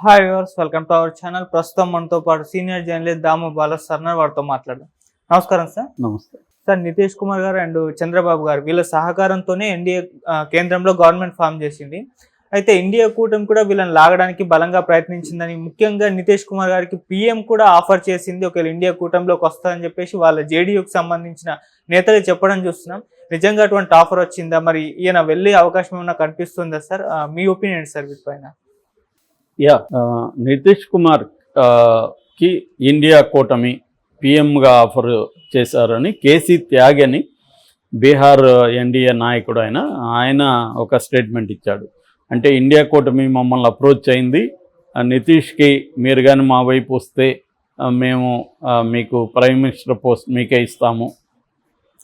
Hi viewers, welcome to our channel. ప్రస్తుతం మనతో పాటు సీనియర్ జర్నలిస్ట్ దాము బాల సార్ వారితో మాట్లాడదాం. నమస్కారం సార్. నమస్తే సార్, నితీష్ కుమార్ గారు అండ్ చంద్రబాబు గారు వీళ్ళ సహకారంతోనే ఎన్డీఏ కేంద్రంలో గవర్నమెంట్ ఫామ్ చేసింది. అయితే ఇండియా కూటమి కూడా వీళ్ళని లాగడానికి బలంగా ప్రయత్నించిందని, ముఖ్యంగా నితీష్ కుమార్ గారికి పీఎం కూడా ఆఫర్ చేసింది ఒకవేళ ఇండియా కూటమిలోకి వస్తుందని చెప్పేసి వాళ్ళ జేడీయూకి సంబంధించిన నేతలు చెప్పడం చూస్తున్నాం. నిజంగా అటువంటి ఆఫర్ వచ్చిందా? మరి ఈయన వెళ్ళే అవకాశం ఏమైనా కనిపిస్తుందా సార్? మీ ఒపీనియన్ సార్ వీటిపైన. నితీష్ కుమార్ కి ఇండియా కూటమి పిఎంగా ఆఫర్ చేశారని కేసీ త్యాగి అని బీహార్ ఎన్డీఏ నాయకుడు ఆయన ఒక స్టేట్మెంట్ ఇచ్చాడు. అంటే ఇండియా కూటమి మమ్మల్ని అప్రోచ్ అయింది, నితీష్కి మీరు కానీ మా వైపు వస్తే మేము మీకు ప్రైమ్ మినిస్టర్ పోస్ట్ మీకే ఇస్తాము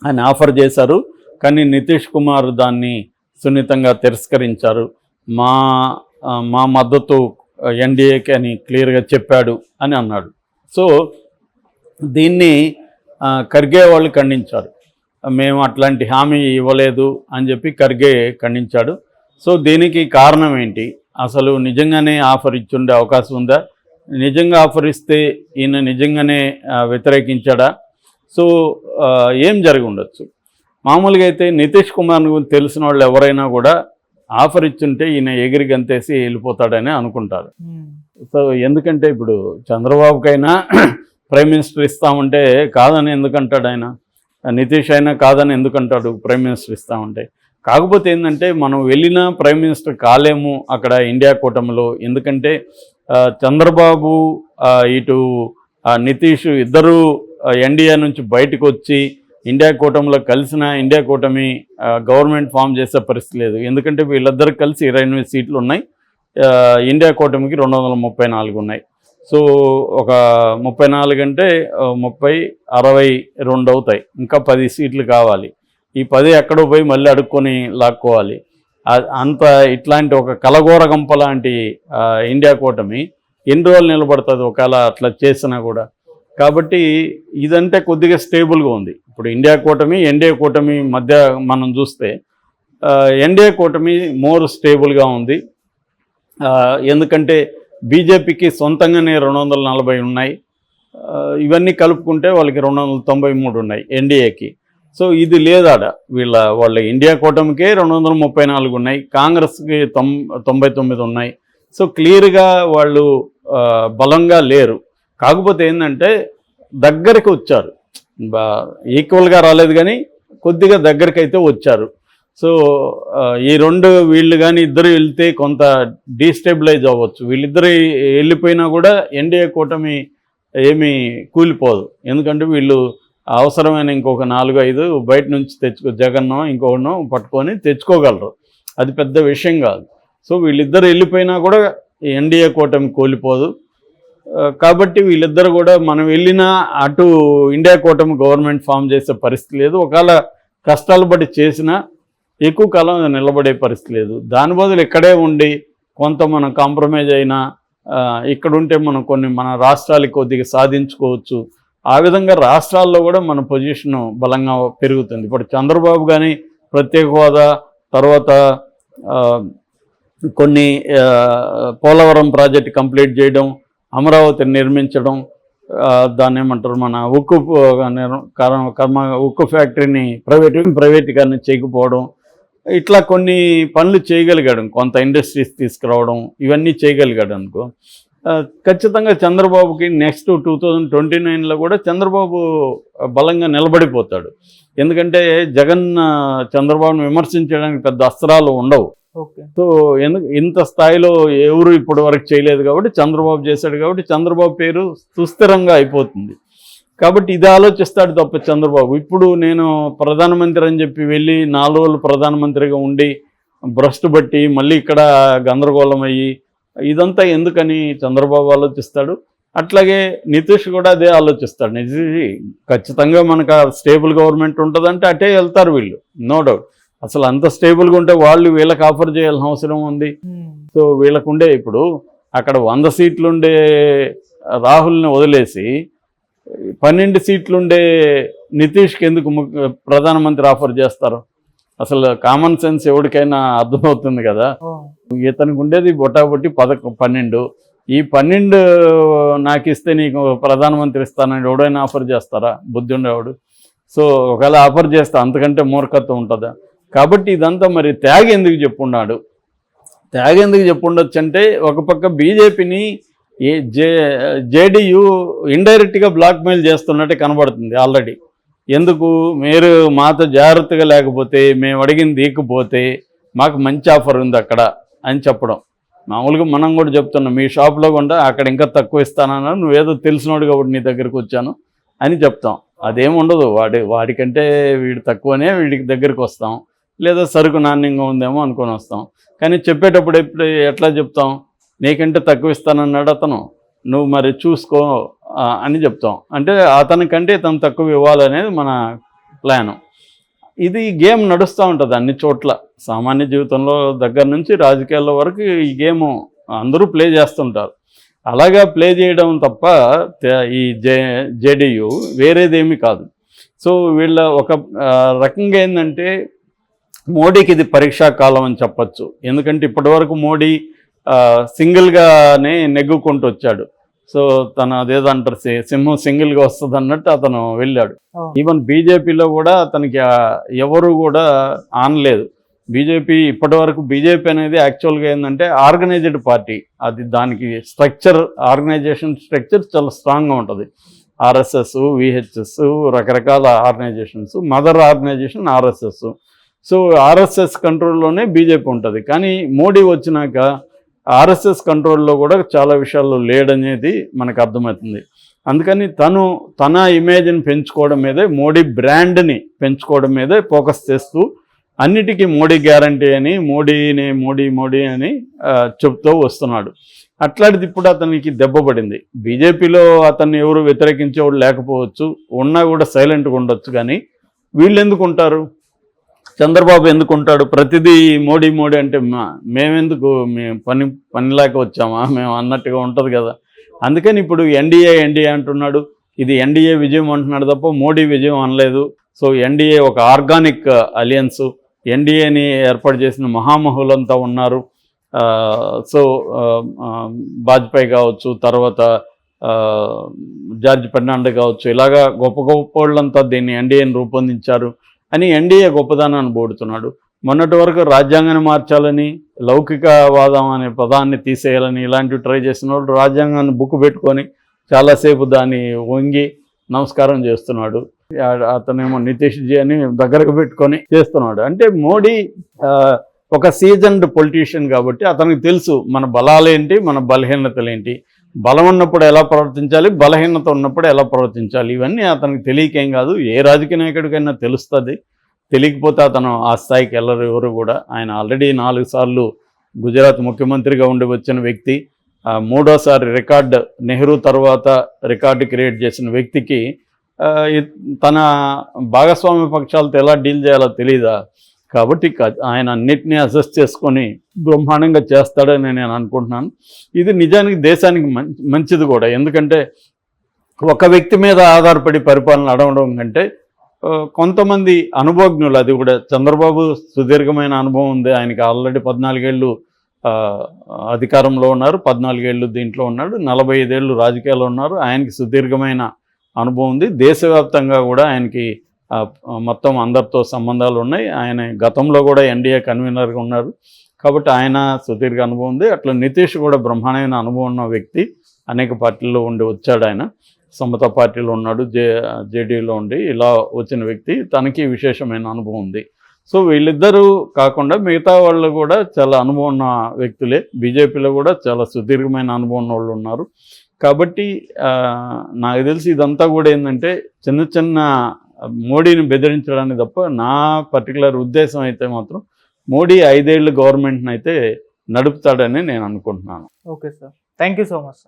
అని ఆఫర్ చేశారు. కానీ నితీష్ కుమార్ దాన్ని సున్నితంగా తిరస్కరించారు. మా మద్దతు ఎన్డీఏకి అని క్లియర్గా చెప్పాడు అని అన్నాడు. సో దీన్ని ఖర్గే వాళ్ళు ఖండించారు. మేము అట్లాంటి హామీ ఇవ్వలేదు అని చెప్పి ఖర్గే ఖండించాడు. సో దీనికి కారణం ఏంటి? అసలు నిజంగానే ఆఫర్ ఇచ్చుండే అవకాశం ఉందా? నిజంగా ఆఫర్ ఇస్తే ఈయన నిజంగానే వ్యతిరేకించాడా? సో ఏం జరిగి ఉండొచ్చు? మామూలుగా అయితే నితీష్ కుమార్ గురించి తెలిసిన వాళ్ళు ఎవరైనా కూడా ఆఫర్ ఇచ్చుంటే ఈయన ఎగిరి గంతేసి వెళ్ళిపోతాడని అనుకుంటారు. సో ఎందుకంటే ఇప్పుడు చంద్రబాబుకైనా ప్రైమ్ మినిస్టర్ ఇస్తామంటే కాదని ఎందుకంటాడు ఆయన? నితీష్ అయినా కాదని ఎందుకంటాడు ప్రైమ్ మినిస్టర్ ఇస్తామంటే? కాకపోతే ఏంటంటే మనం వెళ్ళినా ప్రైమ్ మినిస్టర్ కాలేము అక్కడ ఇండియా కూటమిలో. ఎందుకంటే చంద్రబాబు ఇటు నితీష్ ఇద్దరూ ఎన్డీఏ నుంచి బయటకు వచ్చి ఇండియా కూటమిలో కలిసిన ఇండియా కూటమి గవర్నమెంట్ ఫామ్ చేసే పరిస్థితి లేదు. ఎందుకంటే వీళ్ళిద్దరు కలిసి 28 సీట్లు ఉన్నాయి, ఇండియా కూటమికి 234 ఉన్నాయి. సో ఒక 34 అంటే 30, 62 అవుతాయి. ఇంకా 10 సీట్లు కావాలి. ఈ 10 ఎక్కడో పోయి మళ్ళీ అడుక్కొని లాక్కోవాలి. అంత ఇట్లాంటి ఒక కలగోర గంప లాంటి ఇండియా కూటమి ఎన్ని రోజులు నిలబడుతుంది ఒకవేళ అట్లా చేసినా కూడా? కాబట్టి ఇదంటే కొద్దిగా స్టేబుల్గా ఉంది. ఇప్పుడు ఇండియా కూటమి ఎన్డీఏ కూటమి మధ్య మనం చూస్తే ఎన్డీఏ కూటమి మోర్ స్టేబుల్గా ఉంది. ఎందుకంటే బీజేపీకి సొంతంగానే 240 ఉన్నాయి, ఇవన్నీ కలుపుకుంటే వాళ్ళకి 293 ఉన్నాయి ఎన్డీఏకి. సో ఇది లేదాడ వాళ్ళ ఇండియా కూటమికే 234 ఉన్నాయి, కాంగ్రెస్కి 99 ఉన్నాయి. సో క్లియర్గా వాళ్ళు బలంగా లేరు. కాకపోతే ఏంటంటే దగ్గరికి వచ్చారు, ఈక్వల్గా రాలేదు కానీ కొద్దిగా దగ్గరికి అయితే వచ్చారు. సో ఈ వీళ్ళు కానీ ఇద్దరు వెళ్తే కొంత డీస్టెబిలైజ్ అవ్వచ్చు. వీళ్ళిద్దరు వెళ్ళిపోయినా కూడా ఎన్డీఏ కూటమి ఏమీ కూలిపోదు. ఎందుకంటే వీళ్ళు అవసరమైన ఇంకొక 4-5 బయట నుంచి జగన్నో ఇంకొకనో పట్టుకొని తెచ్చుకోగలరు. అది పెద్ద విషయం కాదు. సో వీళ్ళిద్దరు వెళ్ళిపోయినా కూడా ఎన్డీఏ కూటమి కూలిపోదు. కాబట్టి వీళ్ళిద్దరు కూడా మనం వెళ్ళినా అటు ఇండియా కూటమి గవర్నమెంట్ ఫామ్ చేసే పరిస్థితి లేదు. ఒకవేళ కష్టాలు బట్టి చేసినా ఎక్కువ కాలం నిలబడే పరిస్థితి లేదు. దాని బదులు ఇక్కడే ఉండి కొంత మనం కాంప్రమైజ్ అయినా ఇక్కడుంటే మనం మన రాష్ట్రాలకి కొద్దిగా సాధించుకోవచ్చు. ఆ విధంగా రాష్ట్రాల్లో కూడా మన పొజిషన్ బలంగా పెరుగుతుంది. ఇప్పుడు చంద్రబాబు కానీ ప్రత్యేక హోదా, తర్వాత కొన్ని పోలవరం ప్రాజెక్ట్ కంప్లీట్ చేయడం, అమరావతిని నిర్మించడం, దాన్ని ఏమంటారు మన ఉక్కు ఫ్యాక్టరీని ప్రైవేటీకరణ చేయకపోవడం, ఇట్లా కొన్ని పనులు చేయగలిగాడు. కొంత ఇండస్ట్రీస్ తీసుకురావడం, ఇవన్నీ చేయగలిగాడు అనుకో. ఖచ్చితంగా చంద్రబాబుకి నెక్స్ట్ 2029లో కూడా చంద్రబాబు బలంగా నిలబడిపోతాడు. ఎందుకంటే జగన్ చంద్రబాబును విమర్శించడానికి పెద్ద అస్త్రాలు ఉండవు. సో ఇంత స్థాయిలో ఎవరు ఇప్పటి వరకు చేయలేదు కాబట్టి చంద్రబాబు చేశాడు. కాబట్టి చంద్రబాబు పేరు సుస్థిరంగా అయిపోతుంది. కాబట్టి ఇది ఆలోచిస్తాడు తప్ప చంద్రబాబు ఇప్పుడు నేను ప్రధానమంత్రి అని చెప్పి వెళ్ళి 4 రోజులు ప్రధానమంత్రిగా ఉండి భ్రష్టు బట్టి మళ్ళీ ఇక్కడ గందరగోళం అయ్యి ఇదంతా ఎందుకని చంద్రబాబు ఆలోచిస్తాడు. అట్లాగే నితీష్ కూడా అదే ఆలోచిస్తాడు. ఖచ్చితంగా మనకు స్టేబుల్ గవర్నమెంట్ ఉంటుందంటే అటే వెళ్తారు వీళ్ళు, నో డౌట్. అసలు అంత స్టేబుల్గా ఉంటే వాళ్ళు వీళ్ళకి ఆఫర్ చేయాల్సిన అవసరం ఉంది. సో వీళ్ళకుండే ఇప్పుడు అక్కడ 100 సీట్లుండే రాహుల్ని వదిలేసి 12 సీట్లుండే నితీష్కి ఎందుకు ప్రధానమంత్రి ఆఫర్ చేస్తారు? అసలు కామన్ సెన్స్ ఎవరికైనా అర్థమవుతుంది కదా. ఇతనికి ఉండేది బొటాబొట్టి 12, ఈ 12 నాకు ఇస్తే నీకు ప్రధానమంత్రి ఇస్తానని ఎవడైనా ఆఫర్ చేస్తారా? బుద్ధి ఉండేవాడు. సో ఒకవేళ ఆఫర్ చేస్తే అంతకంటే మూర్ఖత్వం ఉంటుందా? కాబట్టి ఇదంతా మరి త్యాగి ఎందుకు చెప్పున్నాడు? త్యాగి ఎందుకు చెప్పుండొచ్చు అంటే, ఒక పక్క బీజేపీని జేడీయూ ఇండైరెక్ట్గా బ్లాక్మెయిల్ చేస్తున్నట్టే కనబడుతుంది ఆల్రెడీ. ఎందుకు? మీరు మాతో జాగ్రత్తగా లేకపోతే, మేము అడిగింది ఇకపోతే మాకు మంచి ఆఫర్ ఉంది అక్కడ అని చెప్పడం. మామూలుగా మనం కూడా చెప్తున్నాం, మీ షాప్లో కూడా అక్కడ ఇంకా తక్కువ ఇస్తానన్నా, నువ్వేదో తెలిసినోడు కాబట్టి నీ దగ్గరికి వచ్చాను అని చెప్తాం. అదేం ఉండదు. వాడికంటే వీడు తక్కువనే వీడికి దగ్గరికి వస్తాం, లేదా సరుకు నాణ్యంగా ఉందేమో అనుకొని వస్తాం. కానీ చెప్పేటప్పుడు ఎట్లా చెప్తాం? నీకంటే తక్కువ ఇస్తానన్నాడు అతను, నువ్వు మరి చూసుకో అని చెప్తాం. అంటే అతనికంటే తను తక్కువ ఇవ్వాలనేది మన ప్లాను. ఇది గేమ్ నడుస్తూ ఉంటుంది అన్ని చోట్ల, సామాన్య జీవితంలో దగ్గర నుంచి రాజకీయాల వరకు ఈ గేమ్ అందరూ ప్లే చేస్తుంటారు. అలాగా ప్లే చేయడం తప్ప ఈ జేడీయూ వేరేదేమీ కాదు. సో వీళ్ళ ఒక రకంగా ఏంటంటే, మోడీకి ఇది పరీక్షా కాలం అని చెప్పచ్చు. ఎందుకంటే ఇప్పటివరకు మోడీ సింగిల్గానే నెగ్గుకుంటూ వచ్చాడు. సో తను అదేదో అంటారు, సింహం సింగిల్గా వస్తుంది అన్నట్టు అతను వెళ్ళాడు. ఈవెన్ బీజేపీలో కూడా అతనికి ఎవరు కూడా ఆనలేదు. బీజేపీ ఇప్పటివరకు బీజేపీ అనేది యాక్చువల్గా ఏంటంటే ఆర్గనైజ్డ్ పార్టీ. అది దానికి ఆర్గనైజేషన్ స్ట్రక్చర్ చాలా స్ట్రాంగ్గా ఉంటుంది. ఆర్ఎస్ఎస్, విహెచ్ఎస్, రకరకాల organisations, mother organisation RSS. So RSS కంట్రోల్లోనే బీజేపీ ఉంటుంది. కానీ మోడీ వచ్చినాక ఆర్ఎస్ఎస్ కంట్రోల్లో కూడా చాలా విషయాల్లో లేడనేది మనకు అర్థమవుతుంది. అందుకని తన ఇమేజ్ని పెంచుకోవడం మీదే, మోడీ బ్రాండ్ని పెంచుకోవడం మీదే ఫోకస్ చేస్తూ అన్నిటికీ మోడీ గ్యారంటీ అని మోడీ అని చెప్తూ వస్తున్నాడు. అట్లాంటిది ఇప్పుడు అతనికి దెబ్బపడింది. బీజేపీలో అతన్ని ఎవరు వ్యతిరేకించేవాడు లేకపోవచ్చు, ఉన్నా కూడా సైలెంట్గా ఉండొచ్చు. కానీ వీళ్ళు ఎందుకు ఉంటారు? చంద్రబాబు ఎందుకు ఉంటాడు? ప్రతిదీ మోడీ అంటే మేము పనిలాక వచ్చామా మేము అన్నట్టుగా ఉంటుంది కదా. అందుకని ఇప్పుడు ఎన్డీఏ అంటున్నాడు. ఇది ఎన్డీఏ విజయం అంటున్నాడు తప్ప మోడీ విజయం అనలేదు. సో ఎన్డీఏ ఒక ఆర్గానిక్ అలియన్స్. ఎన్డీఏని ఏర్పాటు చేసిన మహామహులంతా ఉన్నారు. సో వాజ్పేయి కావచ్చు, తర్వాత జార్జ్ ఫెర్నాండో కావచ్చు, ఇలాగా గొప్ప వాళ్ళంతా దీన్ని ఎన్డీఏని రూపొందించారు అని ఎన్డీఏ గొప్పదనాన్ని పోడుతున్నాడు. మొన్నటి వరకు రాజ్యాంగాన్ని మార్చాలని, లౌకికవాదం అనే పదాన్ని తీసేయాలని ఇలాంటివి ట్రై చేసిన వాళ్ళు రాజ్యాంగాన్ని బుక్ పెట్టుకొని చాలాసేపు దాన్ని వంగి నమస్కారం చేస్తున్నాడు. అతనేమో నితీష్ జీ అని దగ్గరకు పెట్టుకొని చేస్తున్నాడు. అంటే మోడీ ఒక సీజన్డ్ పొలిటీషియన్ కాబట్టి అతనికి తెలుసు మన బలాలేంటి, మన బలహీనతలేంటి, బలం ఉన్నప్పుడు ఎలా ప్రవర్తించాలి, బలహీనత ఉన్నప్పుడు ఎలా ప్రవర్తించాలి. ఇవన్నీ అతనికి తెలియకేం కాదు, ఏ రాజకీయ నాయకుడికైనా తెలుస్తుంది. తెలియకపోతే అతను ఆ స్థాయికి వెళ్ళరు ఎవరు కూడా. ఆయన ఆల్రెడీ 4 సార్లు గుజరాత్ ముఖ్యమంత్రిగా ఉండి వచ్చిన వ్యక్తి. 3వ రికార్డ్, నెహ్రూ తర్వాత రికార్డు క్రియేట్ చేసిన వ్యక్తికి తన భాగస్వామ్య పక్షాలతో ఎలా డీల్ చేయాలో తెలీదా? కాబట్టి ఆయన అన్నిటినీ అసెస్ చేసుకొని బ్రహ్మాండంగా చేస్తాడని నేను అనుకుంటున్నాను. ఇది నిజానికి దేశానికి మంచిది కూడా. ఎందుకంటే ఒక వ్యక్తి మీద ఆధారపడి పరిపాలన నడవడం కంటే కొంతమంది అనుభవజ్ఞులు, అది కూడా చంద్రబాబు సుదీర్ఘమైన అనుభవం ఉంది. ఆయనకి ఆల్రెడీ 14 ఏళ్ళు అధికారంలో ఉన్నారు, 14 ఏళ్ళు దీంట్లో ఉన్నాడు, 45 ఏళ్ళు రాజకీయాల్లో ఉన్నారు. ఆయనకి సుదీర్ఘమైన అనుభవం ఉంది. దేశవ్యాప్తంగా కూడా ఆయనకి మొత్తం అందరితో సంబంధాలు ఉన్నాయి. ఆయన గతంలో కూడా ఎన్డీఏ కన్వీనర్గా ఉన్నారు కాబట్టి ఆయన సుదీర్ఘ అనుభవం ఉంది. అట్లా నితీష్ కూడా బ్రహ్మాండమైన అనుభవం ఉన్న వ్యక్తి. అనేక పార్టీల్లో ఉండి వచ్చాడు. ఆయన సమతా పార్టీలో ఉన్నాడు, జేడీలో ఉండి ఇలా వచ్చిన వ్యక్తి. తనకి విశేషమైన అనుభవం ఉంది. సో వీళ్ళిద్దరూ కాకుండా మిగతా వాళ్ళు కూడా చాలా అనుభవం ఉన్న వ్యక్తులే. బీజేపీలో కూడా చాలా సుదీర్ఘమైన అనుభవం ఉన్న వాళ్ళు ఉన్నారు. కాబట్టి నాకు తెలిసి ఇదంతా కూడా ఏంటంటే చిన్న మోడీని బెదిరించడానికి తప్ప, నా పర్టికులర్ ఉద్దేశం అయితే మాత్రం మోడీ 5 ఏళ్ళు గవర్నమెంట్ని అయితే నడుపుతాడని నేను అనుకుంటున్నాను. Okay sir, thank you so much.